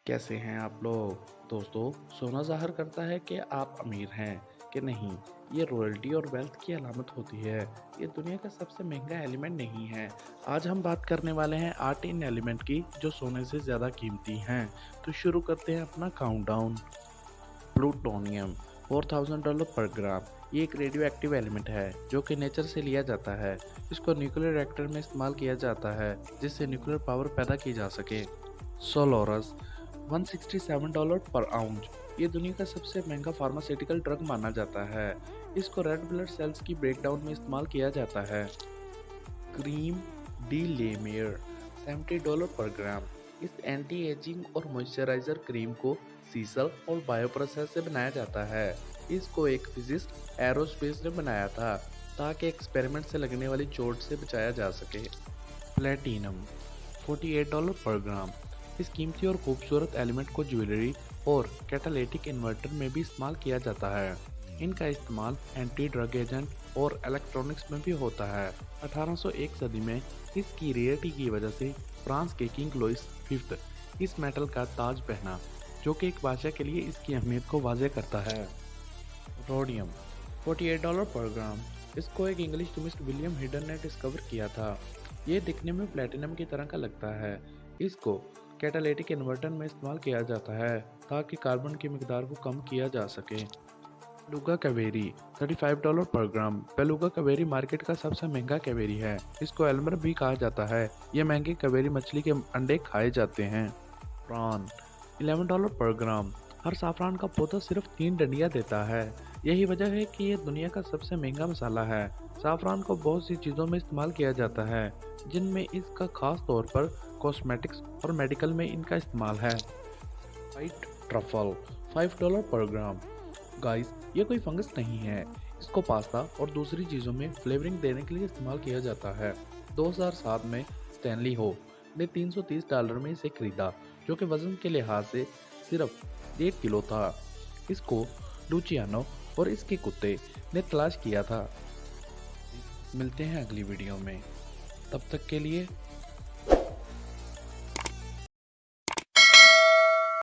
कैसे हैं आप लोग। दोस्तों, सोना ज़ाहिर करता है कि आप अमीर हैं कि नहीं। ये रॉयल्टी और वेल्थ की अलामत होती है। ये दुनिया का सबसे महंगा एलिमेंट नहीं है। आज हम बात करने वाले हैं 8 इन एलिमेंट की जो सोने से ज़्यादा कीमती हैं। तो शुरू करते हैं अपना काउंटडाउन। प्लूटोनियम $4000 पर ग्राम। ये एक रेडियो एक्टिव एलिमेंट है जो कि नेचर से लिया जाता है। इसको न्यूक्लियर रिएक्टर में इस्तेमाल किया जाता है जिससे न्यूक्लियर पावर पैदा की जा सके। सोलोरस $167 पर आउंस। ये दुनिया का सबसे महंगा फार्मास्यूटिकल ड्रग माना जाता है। इसको रेड ब्लड सेल्स की ब्रेकडाउन में इस्तेमाल किया जाता है। क्रीम डी लेमेयर $70 पर ग्राम। इस एंटी एजिंग और मॉइस्चराइजर क्रीम को सीसल और बायोप्रोसेस से बनाया जाता है। इसको एक फिजिस्ट एरोस्पेस ने बनाया था ताकि एक्सपेरिमेंट से लगने वाली चोट से बचाया जा सके। प्लेटिनम $48 पर ग्राम। इस कीमती और खूबसूरत एलिमेंट को ज्वेलरी और कैटालिटिक इन्वर्टर में भी इस्तेमाल किया जाता है। इनका इस्तेमाल एंटी ड्रग एजेंट और इलेक्ट्रॉनिक्स में भी होता है। 1801 सदी में इसकी रेयरिटी की वजह से फ्रांस के किंग लुइस फिफ्थ इस मेटल का ताज पहना, जो कि एक बादशाह के लिए इसकी अहमियत को वाज़ेह करता है। रोडियम $48 पर ग्राम। इसको एक इंग्लिश केमिस्ट विलियम हिडन ने डिस्कवर किया था। ये दिखने में प्लेटिनम की तरह का लगता है। इसको कैटालिटिक इन्वर्टर में इस्तेमाल किया जाता है ताकि कार्बन की मिकदार को कम किया जा सके। बेलुगा कवेरी $35 पर ग्राम। बेलुगा कवेरी मार्केट का सबसे महंगा कवेरी है। इसको एल्मर भी कहा जाता है। ये महंगे कवेरी मछली के अंडे खाए जाते हैं। प्रान $11 पर ग्राम। हर साफरान का पौधा सिर्फ 3 डंडियां देता है। यही वजह है कि ये दुनिया का सबसे महंगा मसाला है। साफरान को बहुत सी चीज़ों में इस्तेमाल किया जाता है, जिनमें इसका खास तौर पर कॉस्मेटिक्स और मेडिकल में इनका इस्तेमाल है। वाइट ट्रफल $5 पर ग्राम। गाइस, ये कोई फंगस नहीं है। इसको पास्ता और दूसरी चीज़ों में फ्लेवरिंग देने के लिए इस्तेमाल किया जाता है। 2007 में स्टैनली हो ने $330 में इसे खरीदा, जो कि वजन के लिहाज से सिर्फ 1 किलो था। इसको लुचियानो और इसके कुत्ते ने तलाश किया था। मिलते हैं अगली वीडियो में, तब तक के लिए